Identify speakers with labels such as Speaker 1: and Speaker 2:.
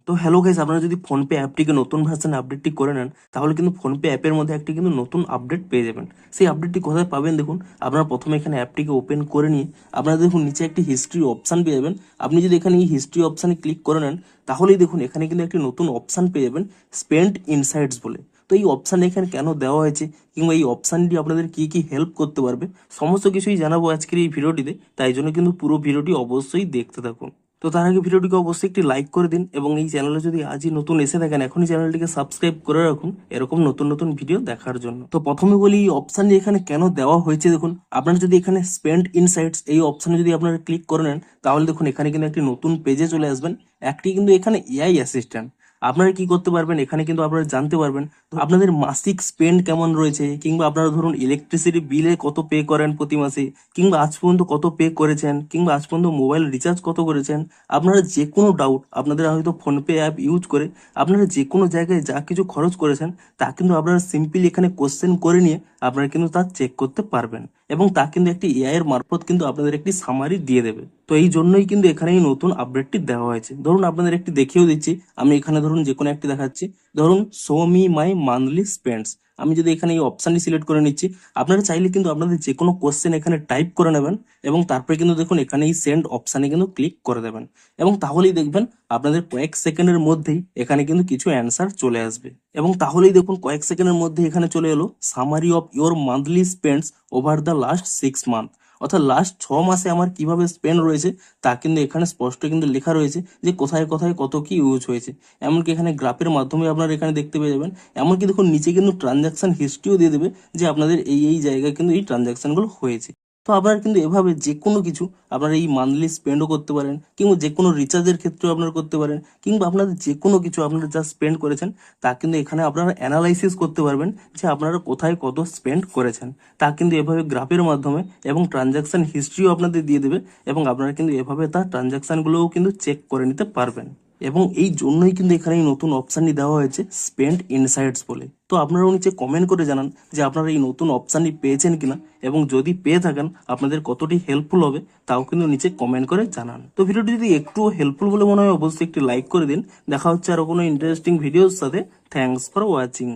Speaker 1: তো hello guys, আপনারা যদি ফোনপে অ্যাপটিকে নতুন ভার্সনে আপডেটটি করে নেন তাহলে কিন্তু ফোনপে অ্যাপের মধ্যে একটি কিন্তু নতুন আপডেট পেয়ে যাবেন। সেই আপডেটটি কোথায় পাবেন দেখুন, আপনারা প্রথমে এখানে অ্যাপটিকে ওপেন করে নিয়ে আপনারা দেখুন নিচে একটি হিস্ট্রি অপশান পেয়ে যাবেন। আপনি যদি এখানে এই হিস্ট্রি অপশানে ক্লিক করে নেন তাহলেই দেখুন এখানে কিন্তু একটি নতুন অপশান পেয়ে যাবেন, স্পেন্ড ইনসাইটস বলে। তো এই অপশান এখানে কেন দেওয়া হয়েছে কিংবা এই অপশানটি আপনাদের কি কি হেল্প করতে পারবে সমস্ত কিছুই জানাবো আজকের এই ভিডিওটিতে, তাই জন্য কিন্তু পুরো ভিডিওটি অবশ্যই দেখতে থাকুন। তো তার আগে ভিডিওটিকে অবশ্যই একটি লাইক করে দিন এবং এই চ্যানেলে যদি আজই নতুন এসে থাকেন এখনই চ্যানেলটিকে সাবস্ক্রাইব করে রাখুন এরকম নতুন নতুন ভিডিও দেখার জন্য। তো প্রথমে বলি এই অপশানটি এখানে কেন দেওয়া হয়েছে। দেখুন, আপনারা যদি এখানে স্পেন্ড ইনসাইটস এই অপশানে যদি আপনারা ক্লিক করে নেন তাহলে দেখুন এখানে কিন্তু একটি নতুন পেজে চলে আসবেন। একটি কিন্তু এখানে এআই অ্যাসিস্ট্যান্ট আপনারা কি করতে পারবেন, এখানে কিন্তু আপনারা জানতে পারবেন আপনাদের মাসিক স্পেন্ড কেমন রয়েছে, কিংবা আপনারা ধরুন ইলেকট্রিসিটি বিলে কত পে করেন প্রতি মাসে, কিংবা আজ পর্যন্ত কত পে করেছেন, কিংবা আজ পর্যন্ত মোবাইল রিচার্জ কত করেছেন। আপনারা যে কোনো ডাউট আপনাদের হয়তো ফোনপে অ্যাপ ইউজ করে আপনারা যে কোনো জায়গায় যা কিছু খরচ করেছেন তা কিন্তু আপনারা সিম্পলি এখানে কোশ্চেন করে নিয়ে আপনারা কিন্তু তা চেক করতে পারবেন এবং তা কিন্তু একটি এআই এর মারফত কিন্তু আপনাদের একটি সামারি দিয়ে দেবে। তো এই জন্যই কিন্তু এখানে এই নতুন আপডেটটি দেওয়া হয়েছে। ধরুন আপনাদের একটি দেখিয়েও দিচ্ছি, আমি এখানে ধরুন যে কোনো একটি দেখাচ্ছি, ধরুন show me my monthly spends. আমি যদি এখানে এই অপশানটি সিলেক্ট করে নিচ্ছি, আপনারা চাইলে কিন্তু আপনাদের যে কোনো কোশ্চেন এখানে টাইপ করে নেবেন এবং তারপরে কিন্তু দেখুন এখানে এই সেন্ড অপশানে কিন্তু ক্লিক করে দেবেন এবং তাহলেই দেখবেন আপনাদের কয়েক সেকেন্ডের মধ্যেই এখানে কিন্তু কিছু অ্যান্সার চলে আসবে এবং তাহলেই দেখুন কয়েক সেকেন্ডের মধ্যে এখানে চলে এলো summary of your monthly spends over the last 6 month. অর্থাৎ লাস্ট 6 মাসে আমার কিভাবে স্পেন্ড রয়েছে তা কিন্তু এখানে স্পষ্ট কিন্তু লেখা রয়েছে যে কোথায় কোথায় কত কি ইউজ হয়েছে। এমনকি এখানে গ্রাফের মাধ্যমে আপনারা এখানে দেখতে পেয়ে যাবেন। এমনকি দেখুন নিচে কিন্তু ট্রানজাকশন হিস্ট্রিও দিয়ে দেবে যে আপনাদের এই এই জায়গায় কিন্তু এই ট্রানজাকশনগুলো হয়েছে। তো আপনারা কিন্তু এভাবে যে কোনো কিছু আপনারা এই মান্থলি স্পেন্ডও করতে পারেন, কিংবা যে কোনো রিচার্জের ক্ষেত্রেও আপনারা করতে পারেন, কিংবা আপনাদের যে কোনো কিছু আপনারা যা স্পেন্ড করেছেন তা কিন্তু এখানে আপনারা অ্যানালাইসিস করতে পারবেন যে আপনারা কোথায় কত স্পেন্ড করেছেন। তা কিন্তু এভাবে গ্রাফের মাধ্যমে এবং ট্রানজাকশন হিস্ট্রিও আপনাদের দিয়ে দেবে এবং আপনারা কিন্তু এভাবে তার ট্রানজাকশনগুলোও কিন্তু চেক করে নিতে পারবেন। এবং এই জন্যই কিন্তু এখানে এই নতুন অপশানটি দেওয়া হয়েছে স্পেন্ড ইনসাইটস বলে। তো আপনারাও নিচে কমেন্ট করে জানান যে আপনারা এই নতুন অপশানটি পেয়েছেন কিনা এবং যদি পেয়ে থাকেন আপনাদের কতটি হেল্পফুল হবে তাও কিন্তু নিচে কমেন্ট করে জানান। তো ভিডিওটি যদি একটু হেল্পফুল বলে মনে হয় অবশ্যই একটি লাইক করে দিন। দেখা হচ্ছে আরো কোনো ইন্টারেস্টিং ভিডিওর সাথে। Thanks for watching.